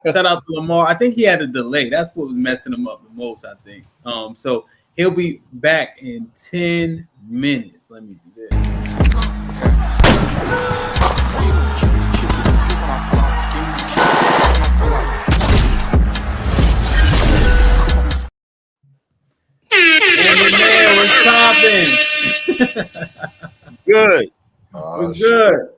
Shout out to Lamar. I think he had a delay. That's what was messing him up the most, I think. So he'll be back in 10 minutes. Let me do this. Man, what's poppin'? Good. What's good?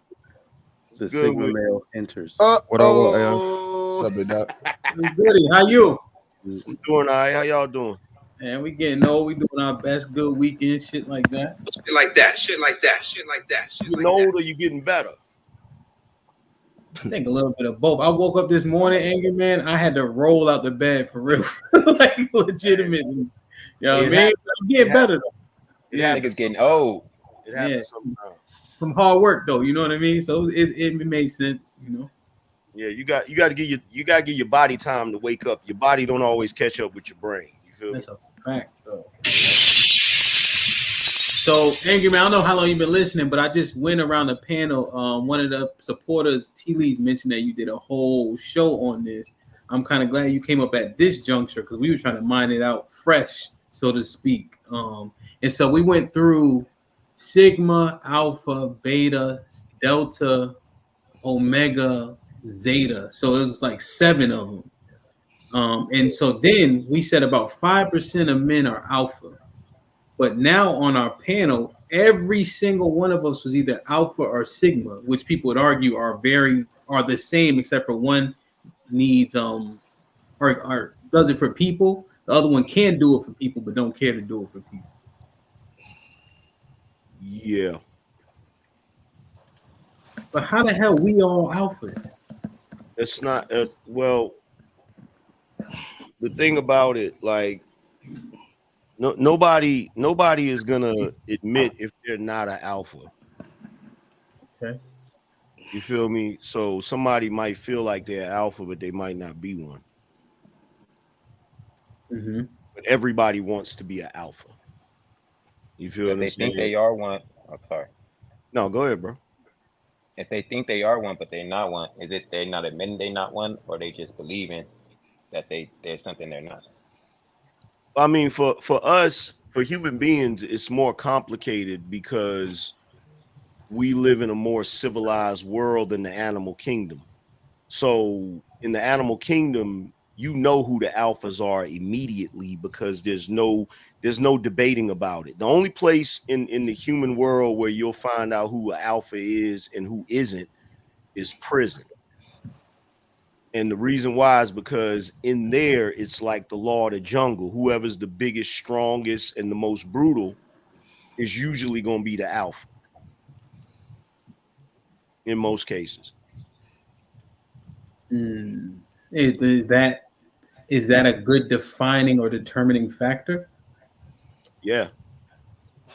The Good Sigma with- male enters. What up, What's up, big dog? What's goody? How you? I'm doing all right. How y'all doing? Man, we getting old. We doing our best. Good weekend, shit like that. Shit like that. Shit like that. Shit like that. Shit You like know, that. older, you getting better. I think a little bit of both. I woke up this morning, AngryMan. I had to roll out the bed for real, like legitimately. You know what I mean? I'm getting better though. Yeah, Niggas getting old. it happens Yeah. sometimes. From hard work though. You know what I mean? So it made sense. You know. Yeah, you got to give your body time to wake up. Your body don't always catch up with your brain. You feel me? That's a fact though. So, AngryMan, I don't know how long you've been listening, but I just went around the panel. One of the supporters, T. Lee's, mentioned that you did a whole show on this. I'm kind of glad you came up at this juncture because we were trying to mine it out fresh, so to speak. And so we went through Sigma, Alpha, Beta, Delta, Omega, Zeta. So it was like 7 of them. And so then we said about 5% of men are Alpha. But now on our panel, every single one of us was either Alpha or Sigma, which people would argue are the same, except for one needs or does it for people. The other one can do it for people, but don't care to do it for people. Yeah. But how the hell we all Alpha? It's not well. The thing about it, like, nobody is gonna admit if they're not an alpha. Okay. You feel me? So somebody might feel like they're alpha, but they might not be one. Mm-hmm. But everybody wants to be an alpha. You feel If what I'm they saying? think they are one, I'm sorry. No, go ahead, bro. If they think they are one, but they're not one, is it they're not admitting they're not one, or they just believing that they're something they're not? I mean, for us, for human beings, it's more complicated because we live in a more civilized world than the animal kingdom. So in the animal kingdom, you know who the alphas are immediately because there's no debating about it. The only place in the human world where you'll find out who an alpha is and who isn't is prison. And the reason why is because in there, it's like the law of the jungle. Whoever's the biggest, strongest, and the most brutal is usually going to be the alpha in most cases. Is that a good defining or determining factor? Yeah.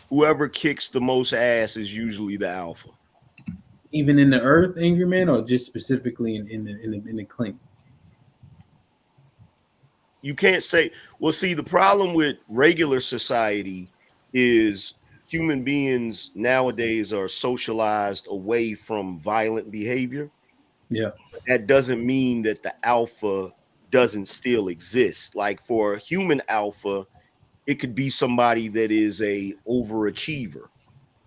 Whoever kicks the most ass is usually the alpha. Even in the earth, AngryMan, or just specifically in the clink? You can't say, well, see, the problem with regular society is human beings nowadays are socialized away from violent behavior. Yeah. That doesn't mean that the alpha doesn't still exist. Like for a human alpha, it could be somebody that is a overachiever.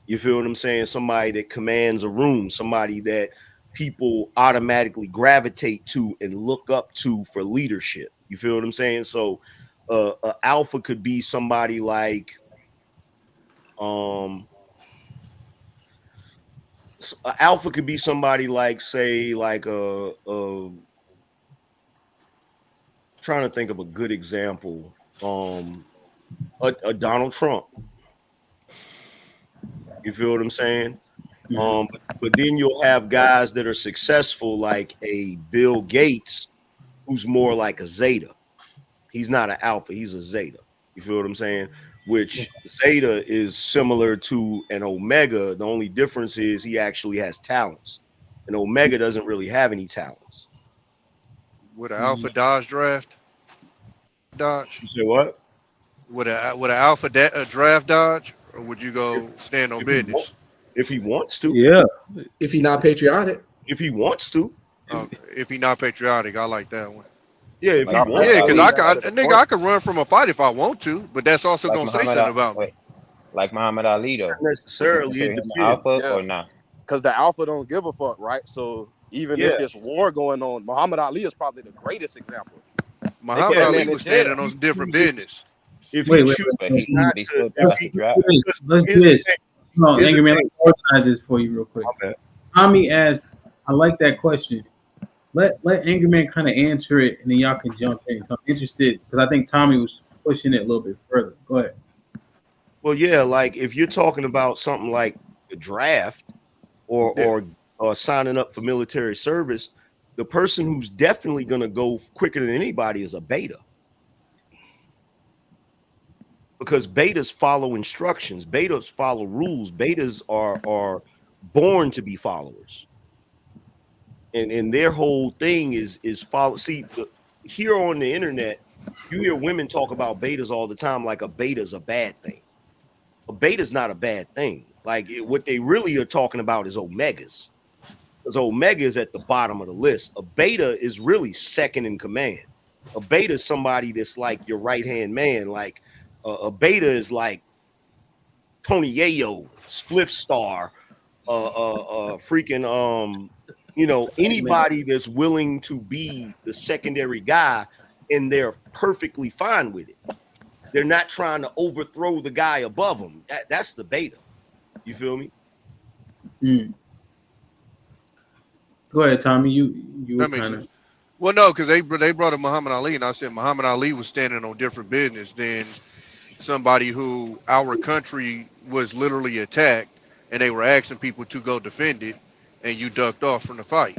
You feel what I'm saying? Somebody that commands a room, somebody that people automatically gravitate to and look up to for leadership. You feel what I'm saying? So alpha could be somebody like alpha could be somebody like, say, like trying to think of a good example. A Donald Trump. You feel what I'm saying? But then you'll have guys that are successful, like a Bill Gates, who's more like a Zeta. He's not an alpha, he's a Zeta. You feel what I'm saying? Which Zeta is similar to an Omega. The only difference is he actually has talents. And Omega doesn't really have any talents. Would an alpha dodge draft? Dodge? You say what? Would an alpha draft dodge, or would you go stand on business? If he wants to. Yeah. If he's not patriotic. If he wants to. If he not patriotic, I like that one. Yeah, if Like he Muhammad wants Yeah, to because Ali, I could run from a fight if I want to, but that's also like gonna say Muhammad something Ali, about me. wait, like Muhammad Ali though. not Would you necessarily, consider it him an depends. alpha Yeah, or not? because the alpha don't give a fuck, right? So even Yeah, if it's war going on, Muhammad Ali is probably the greatest example. They put Muhammad yeah. that Ali man in was standing jail. on He some different chooses, business. if he Wait, wait, chooses But wait. not he to, still if passed he, the draft. Wait, because let's do here's the this. thing. No, Here's the Angry Man, thing. let me organize this for you real quick. My bad. Tommy asked, I like that question. Let Angry Man kind of answer it, and then y'all can jump in. I'm interested because I think Tommy was pushing it a little bit further. Go ahead. Well, yeah, like if you're talking about something like the draft or Yeah. or signing up for military service, the person who's definitely going to go quicker than anybody is a beta, because betas follow instructions, betas follow rules, betas are born to be followers, and their whole thing is follow. See, here on the internet, you hear women talk about betas all the time, like a beta is a bad thing. A beta is not a bad thing. Like what they really are talking about is omegas. Because omega is at the bottom of the list. A beta is really second in command. A beta is somebody that's like your right hand man. Like a beta is like Tony Yayo, Spliff Star, freaking anybody that's willing to be the secondary guy, and they're perfectly fine with it. They're not trying to overthrow the guy above them. That's the beta. You feel me? Mm. Go ahead, Tommy. You were That makes kind sense. of Well, no, because they brought up Muhammad Ali, and I said Muhammad Ali was standing on different business than somebody who our country was literally attacked, and they were asking people to go defend it, and you ducked off from the fight.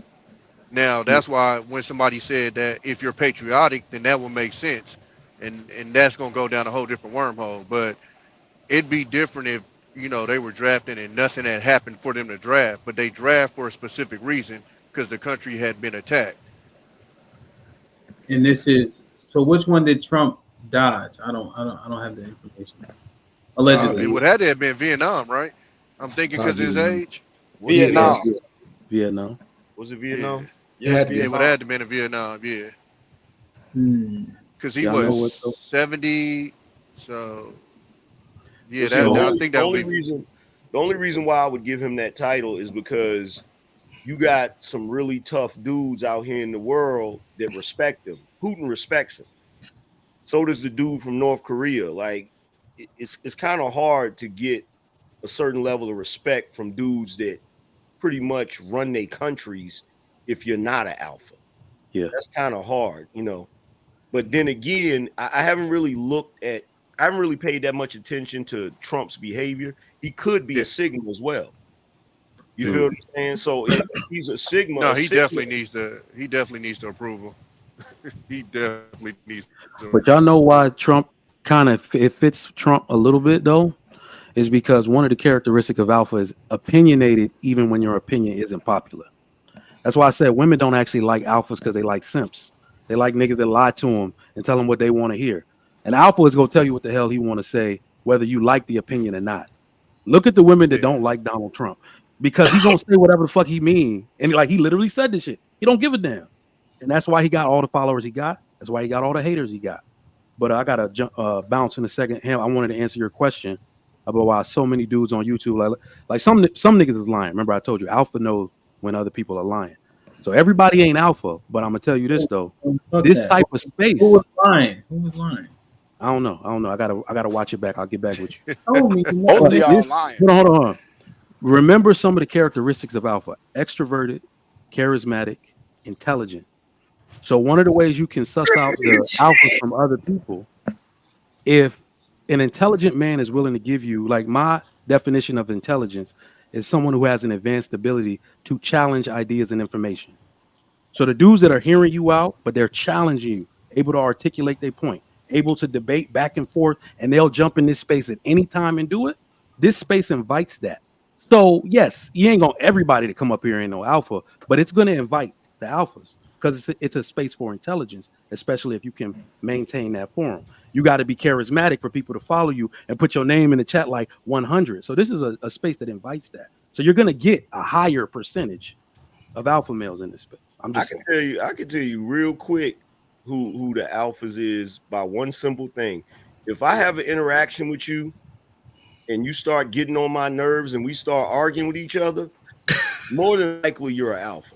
Now that's why when somebody said that if you're patriotic, then that would make sense, and that's gonna go down a whole different wormhole. But it'd be different if they were drafting and nothing had happened for them to draft, but they draft for a specific reason because the country had been attacked. and this is so. Which one did Trump dodge? I don't have the information. It Allegedly, would have to have been Vietnam, right? I'm thinking because of his age. Vietnam. Vietnam. Was it Vietnam? Yeah, had to be. It Vietnam. would have to been in Vietnam, yeah. Hmm. Because he Y'all know was what, though? 70, so yeah, See, I think that would be. The only reason why I would give him that title is because you got some really tough dudes out here in the world that respect him. Putin respects him. So does the dude from North Korea. Like it's kind of hard to get a certain level of respect from dudes that pretty much run their countries if you're not an alpha. Yeah. That's kind of hard, But then again, I haven't really I haven't really paid that much attention to Trump's behavior. He could be a Sigma as well. You feel what I'm saying? So if he's a Sigma, No, a he Sigma, definitely needs the. He definitely needs the approval. He definitely needs. But y'all know why Trump kind of it fits Trump a little bit though, is because one of the characteristics of alpha is opinionated, even when your opinion isn't popular. That's why I said women don't actually like alphas because they like simps. They like niggas that lie to them and tell them what they want to hear. An alpha is gonna tell you what the hell he want to say, whether you like the opinion or not. Look at the women that don't like Donald Trump because he gonna say whatever the fuck he mean, and like he literally said this shit. He don't give a damn, and that's why he got all the followers he got. That's why he got all the haters he got. But I gotta bounce in a second. Ham, I wanted to answer your question about why so many dudes on YouTube like some niggas is lying. Remember I told you Alpha knows when other people are lying. So everybody ain't alpha, but I'm gonna tell you this though. Fuck This that. type of space. Who was lying? Who was lying? I don't know. I gotta watch it back. I'll get back with you. Told me. Most of y'all lying. Hold on. Remember some of the characteristics of alpha: extroverted, charismatic, intelligent. So one of the ways you can suss out the alpha from other people, if an intelligent man is willing to give you, like my definition of intelligence is someone who has an advanced ability to challenge ideas and information. So the dudes that are hearing you out, but they're challenging you, able to articulate their point, able to debate back and forth, and they'll jump in this space at any time and do it. This space invites that. So yes, you ain't gonna everybody to come up here ain't no alpha, but it's gonna invite the alphas because it's a space for intelligence, especially if you can maintain that forum. You got to be charismatic for people to follow you and put your name in the chat like 100. So this is a space that invites that. So you're gonna get a higher percentage of alpha males in this space. I'm I just can tell you real quick who the alphas is by one simple thing. If I have an interaction with you and you start getting on my nerves and we start arguing with each other, more than likely you're an alpha.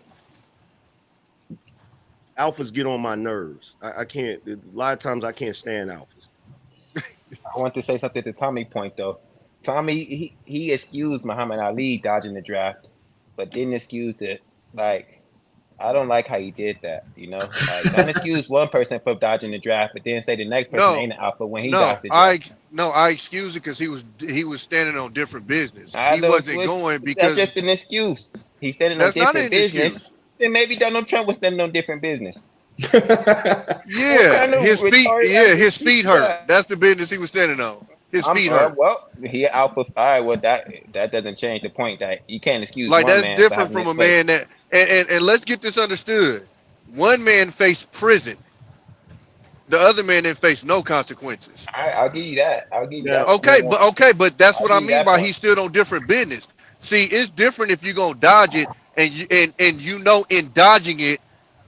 Alphas get on my nerves. I can't. A lot of times I can't stand alphas. I want to say something to Tommy point though. Tommy he excused Muhammad Ali dodging the draft, but didn't excuse the like. I don't like how he did that. You know, like don't excuse one person for dodging the draft, but then say the next person No, ain't an alpha when he no, dodged the draft. I excuse it because he was standing on different business. I He don't wasn't twist- going That's because just an excuse. He's standing on that's not different an business. excuse. Then maybe Donald Trump was standing on different business. Yeah, kind of his feet. retarded Yeah, ass his excuse feet is hurt. that? That's the business he was standing on. His feet hurt. Well, he alpha. All right, well that doesn't change the point that you can't excuse Like one that's man for different having from his a place. man that. And let's get this understood. One man faced prison. The other man didn't face no consequences. All right, I'll give you that. I'll give you that. But that's what I I'll give you mean that by part. he stood on different business. See, it's different if you're gonna dodge it and you know in dodging it,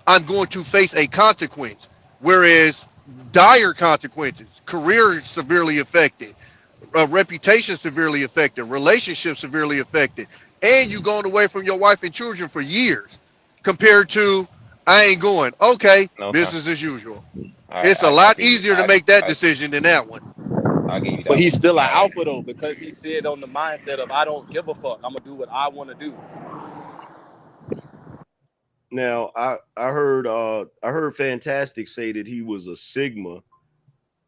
I'm going to face a consequence. Whereas dire consequences, career severely affected, reputation severely affected, relationships severely affected, and you going away from your wife and children for years. Compared to I ain't going. Okay, No business as usual. All right, It's a lot easier to make that decision than that one. I'll give you that. But he's still an All right. alpha though, because he said on the mindset of I don't give a fuck. I'm gonna do what I want to do. Now I heard Fantastic say that he was a Sigma,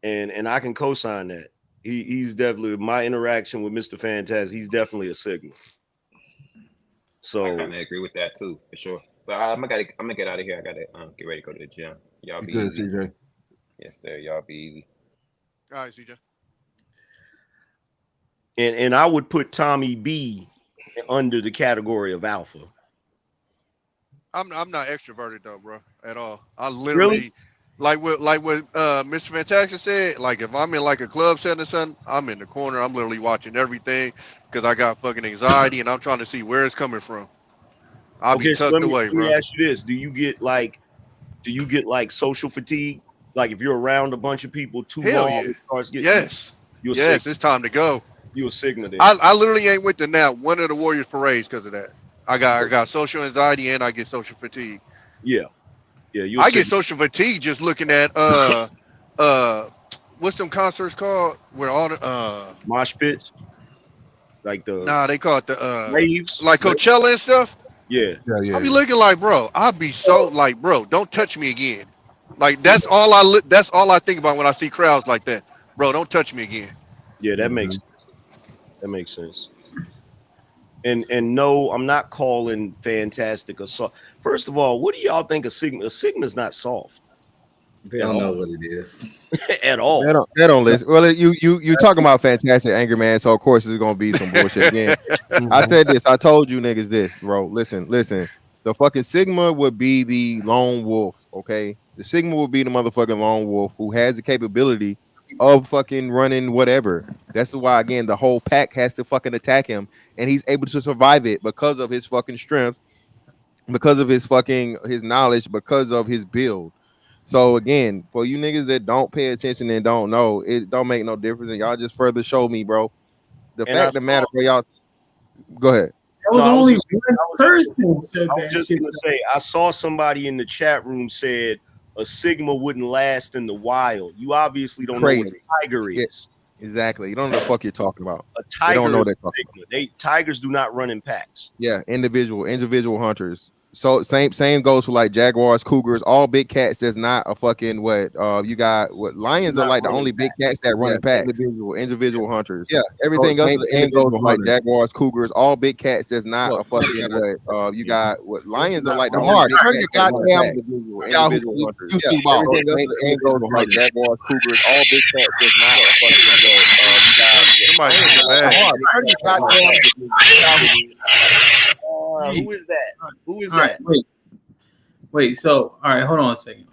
and I can co-sign that. He's definitely my interaction with Mr. Fantastic. He's definitely a Sigma. So I kind of agree with that too, for sure. But I'm gonna get out of here. I gotta get ready to go to the gym. Y'all be Good, easy. CJ. Yes, sir. Y'all be easy. All right, CJ. and I would put Tommy B under the category of alpha. I'm not extroverted though, bro, at all. I literally like what Mr. Fantastic said. Like if I'm in like a club setting or something, I'm in the corner. I'm literally watching everything because I got fucking anxiety and I'm trying to see where it's coming from. I'll be So tucked away, let bro. me ask you this: Do you get like social fatigue? Like if you're around a bunch of people too Hell long, yeah. it starts getting Yes, you're yes, Sigma. it's time to go. You're a Sigma then. I literally ain't went to now one of the Warriors parades because of that. I got social anxiety and I get social fatigue. Yeah. You're I get Sigma. social fatigue just looking at what's them concerts called where all the Mosh pits, like the nah, they call it the raves, like Coachella and stuff. Yeah. I be looking like, bro, I be so like, bro, don't touch me again. Like that's all I think about when I see crowds like that. Bro, don't touch me again. Yeah, that makes sense. And no, I'm not calling Fantastic a soft. First of all, what do y'all think of Sigma? A Sigma's not soft. They don't know what it is at all. They don't listen. Well, you talking about Fantastic AngryMan, so of course it's gonna be some bullshit again. I said this. I told you niggas this, bro. Listen. The fucking Sigma would be the lone wolf. Okay, the Sigma would be the motherfucking lone wolf who has the capability of fucking running whatever. That's why again the whole pack has to fucking attack him, and he's able to survive it because of his fucking strength, because of his knowledge, because of his build. So again, for you niggas that don't pay attention and don't know, it don't make no difference, and y'all just further show me, bro. The fact of the matter, bro, y'all go ahead. That was only one person said I was that just shit. gonna say, I saw somebody in the chat room said a Sigma wouldn't last in the wild. You obviously don't know what a tiger is. Yeah, exactly. You don't know what the fuck you're talking about. A tiger they don't know is that. Tigers do not run in packs. Yeah, individual hunters. So same goes for like jaguars, cougars, all big cats. That's not a fucking you got. What lions are like the only big cats that run in packs. Individual hunters. Yeah, everything else is individual like jaguars, cougars, all big cats. That's not a fucking you got. What lions are like the only big turn your cats that run in goddamn packs. Individual hunters. Yeah, everything else is individual like jaguars, cougars, all big cats. That's not a fucking you got. Somebody turn your goddamn. Who is that? Who is All right, that? wait. So, all right, hold on a second.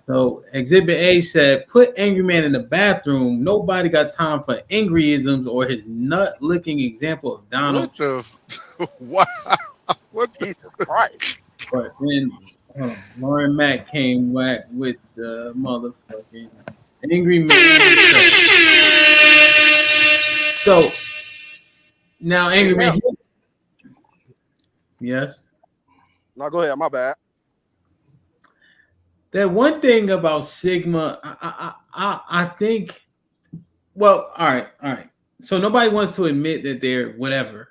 So, Exhibit A said, "Put AngryMan in the bathroom. Nobody got time for angryisms or his nut-licking example of Donald." What the? Wow. What the? Jesus Christ. But then Lauren Mack came whack with the motherfucking Angry Man. So now Angry Man. Yes. No, go ahead. My bad. That one thing about Sigma, I think. Well, all right. So nobody wants to admit that they're whatever,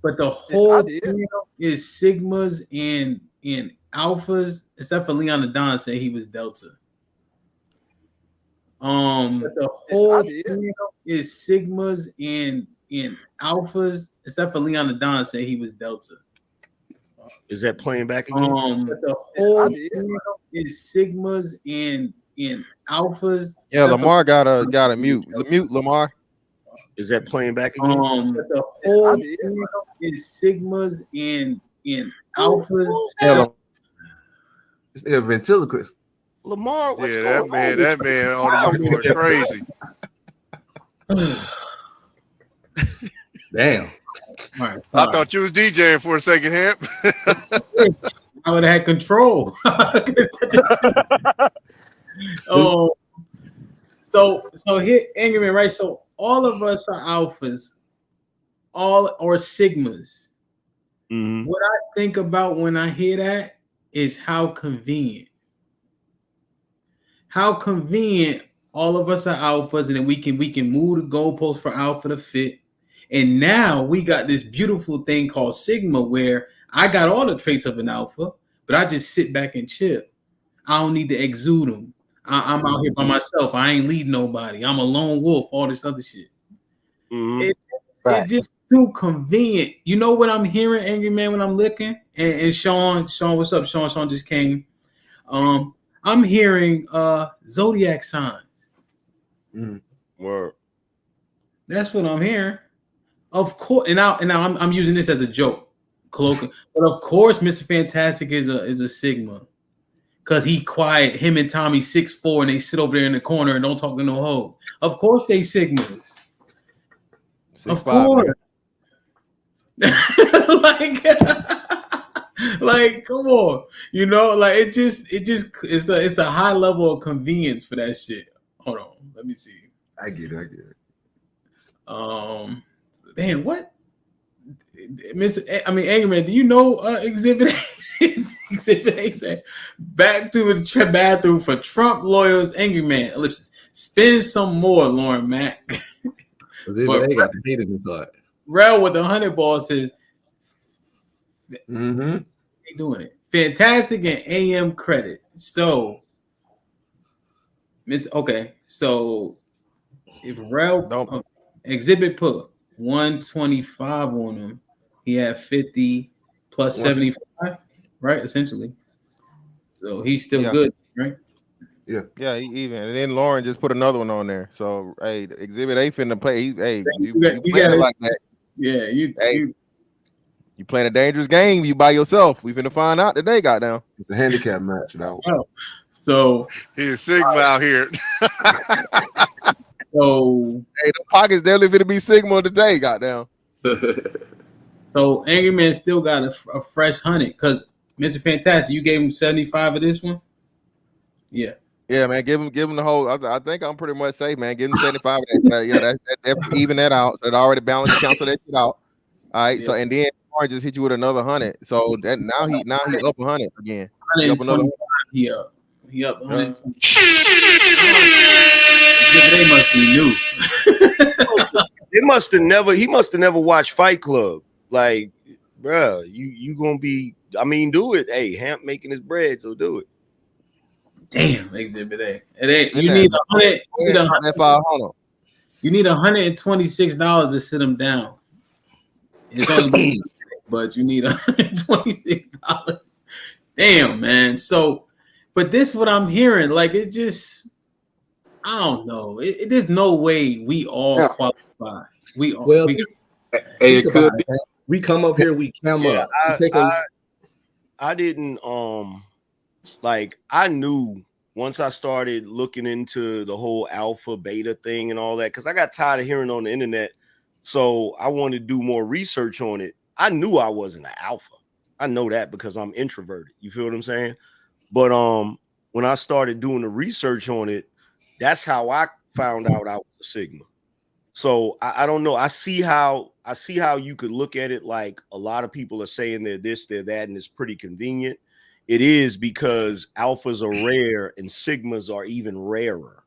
but the whole thing is Sigmas and Alphas, except for Leon the Don said he was Delta. But the whole thing is Sigmas and Alphas, except for Leon the Don said he was Delta. Is that playing back again? But the whole thing is Sigmas and Alphas. Yeah, Lamar got a mute. Mute Lamar. Is that playing back again? But the whole thing is Sigmas and Alphas. Yeah, It's a ventriloquist. Lamar, what's Yeah, going that man on the going crazy. Damn. Right, I thought you was DJing for a second, Hemp. I would have had control. So here, Angry Man, right? So all of us are alphas, all or sigmas. Mm-hmm. What I think about when I hear that is how convenient. How convenient all of us are alphas, and then we can move the goalpost for alpha to fit. And now we got this beautiful thing called Sigma, where I got all the traits of an alpha, but I just sit back and chill. I don't need to exude them. I'm out here by myself. I ain't leading nobody. I'm a lone wolf. All this other shit. Mm-hmm. It's just too convenient. You know what I'm hearing, Angry Man, when I'm looking? And Sean, what's up? Sean just came. I'm hearing zodiac signs. Word. That's what I'm hearing. Of course, and now I'm using this as a joke, colloquial. But of course, Mr. Fantastic is a Sigma, cause he quiet. Him and Tommy 6'4", and they sit over there in the corner and don't talk to no hoe. Of course, they Sigmas. 6'5", of course. like, come on, you know, like it's a high level of convenience for that shit. Hold on, let me see. I get it. Damn, what? Angry Man, do you know Exhibit A? Exhibit A said, back to the bathroom for Trump lawyers, Angry Man. Ellipsis. Spend some more, Lauren Mack. Exhibit A got the haters inside. Rel with the 100 ball says, they doing it. Fantastic and AM credit. So, so if Rel Exhibit put 125 on him, he had 50 plus 75, right? Essentially. So he's still good, right? Yeah, he even. And then Lauren just put another one on there. So hey, Exhibit A finna play. You playing it like that. Yeah, you playing a dangerous game. You by yourself. We finna find out today. Goddamn, it's a handicap match now. So he's Sigma out here. So hey, the pockets definitely finna be Sigma today. Goddamn. So Angry Man still got a fresh 100 because Mr. Fantastic, you gave him 75 of this one. Yeah. Yeah, man. Give him the whole. I think I'm pretty much safe, man. Give him 75 of that. That even that out. So it already balanced, cancel that shit out. All right. Yeah. So and then Lauren just hit you with another 100. So that now he up 100 again. He up another 100. He up 100. They must be new. He must have never watched Fight Club. Like, bruh, you gonna be. I mean, do it. Hey, Hamp making his bread, so do it. Damn, Exhibit A. You need $100. You need $126 to sit him down. It's only, but you need $126. Damn, man. So, but this is what I'm hearing. Like, it just, I don't know. There's no way we all qualify. We all. Well, it could be. We come up here. We come up. I didn't. Like I knew once I started looking into the whole alpha beta thing and all that, because I got tired of hearing on the internet. So I wanted to do more research on it. I knew I wasn't an alpha. I know that because I'm introverted. You feel what I'm saying? But when I started doing the research on it, that's how I found out I was a Sigma. So I don't know. I see how you could look at it like a lot of people are saying they're this, they're that, and it's pretty convenient. It is because alphas are rare and sigmas are even rarer.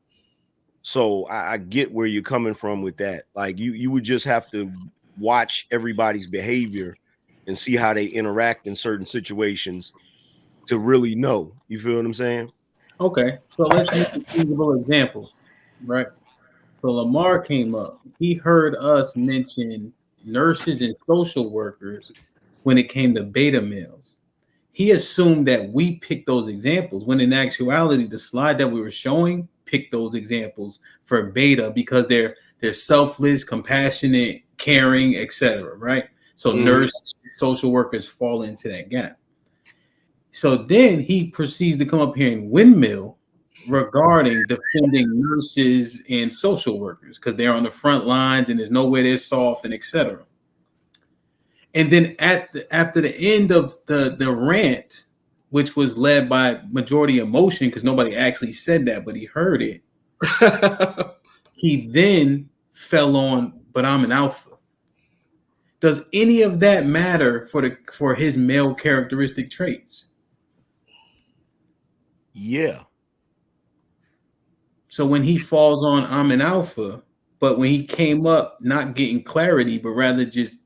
So I get where you're coming from with that. Like you would just have to watch everybody's behavior and see how they interact in certain situations to really know. You feel what I'm saying? Okay, so let's use a feasible example, right? So Lamar came up. He heard us mention nurses and social workers when it came to beta males. He assumed that we picked those examples when in actuality, the slide that we were showing picked those examples for beta because they're selfless, compassionate, caring, etc. Right? So nurses, social workers fall into that gap. So then he proceeds to come up here and windmill regarding defending nurses and social workers because they're on the front lines and there's nowhere they're soft and etc. And then after the end of the rant, which was led by majority emotion because nobody actually said that, but he heard it. He then fell on, but I'm an alpha. Does any of that matter for his male characteristic traits? Yeah. So when he falls on, I'm an alpha, but when he came up not getting clarity, but rather just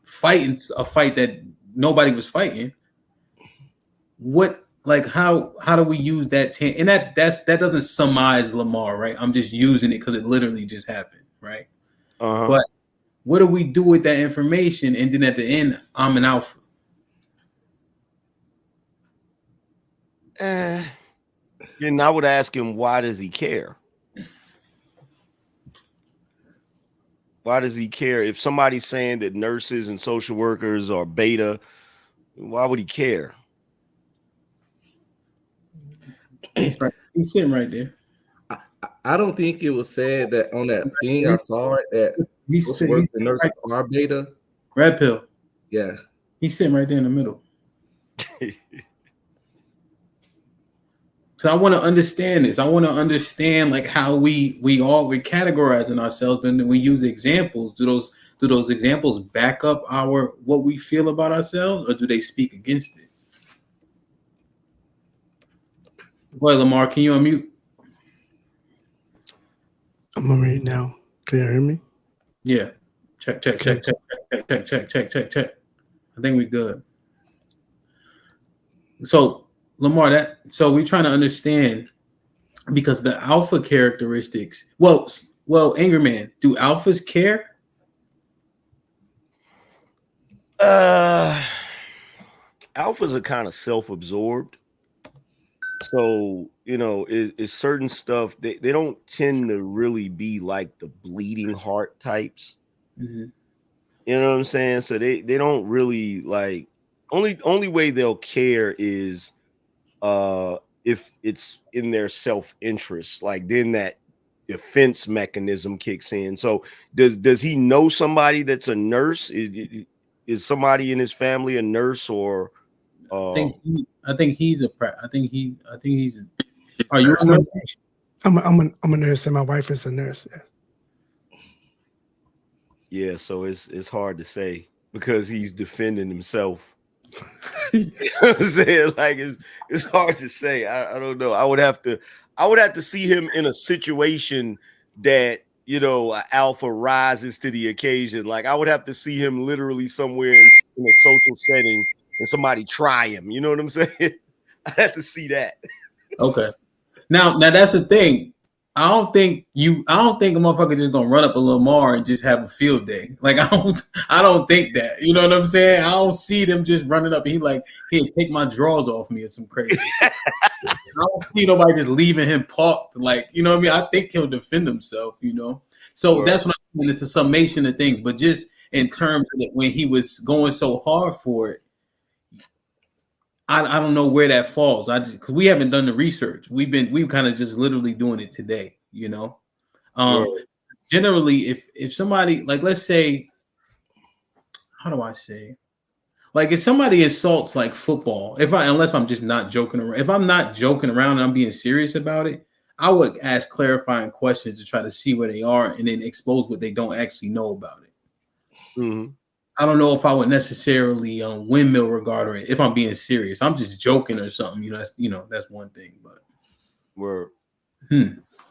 fighting a fight that nobody was fighting, what, like, how do we use that? And that doesn't summarize Lamar, right? I'm just using it because it literally just happened, right? But what do we do with that information? And then at the end, I'm an alpha. Then I would ask him, why does he care? Why does he care? If somebody's saying that nurses and social workers are beta, why would he care? He's sitting right there. I don't think it was said that on that thing I saw it that social workers and nurses are beta. Red pill. Yeah. He's sitting right there in the middle. So I want to understand this. I want to understand like how we're categorizing ourselves, and then we use examples. Do those examples back up what we feel about ourselves, or do they speak against it? Boy, Lamar, can you unmute? I'm on right now. Can you hear me? Yeah. Check. I think we're good. So Lamar, so we're trying to understand because the alpha characteristics. Well, AngryMan, do alphas care? Alphas are kind of self-absorbed. So, it's certain stuff they don't tend to really be like the bleeding heart types. Mm-hmm. You know what I'm saying? So they don't really like only way they'll care is if it's in their self-interest, like then that defense mechanism kicks in. So does he know somebody that's a nurse? Is somebody in his family a nurse or I think he's. Are you a nurse? I'm a nurse, and my wife is a nurse. Yes. Yeah, so it's hard to say because he's defending himself. You know what I'm saying? Like it's hard to say. I don't know. I would have to see him in a situation that alpha rises to the occasion. Like I would have to see him literally somewhere in a social setting and somebody try him. You know what I'm saying? I have to see that. Okay. Now that's the thing. I don't think a motherfucker just gonna run up a Lamar and just have a field day. Like I don't think that. You know what I'm saying? I don't see them just running up and he like, here, take my drawers off me or some crazy shit. I don't see nobody just leaving him parked. Like, you know what I mean? I think he'll defend himself, So that's what I'm saying. It's a summation of things, but just in terms of when he was going so hard for it, I don't know where that falls. Because we haven't done the research. We've kind of just literally doing it today, Generally, if somebody, like, let's say, how do I say? Like if somebody assaults like football, unless I'm just not joking around, if I'm not joking around and I'm being serious about it, I would ask clarifying questions to try to see where they are and then expose what they don't actually know about it. Mm-hmm. I don't know if I would necessarily windmill regard it if I'm being serious. I'm just joking or something, that's one thing. But Word.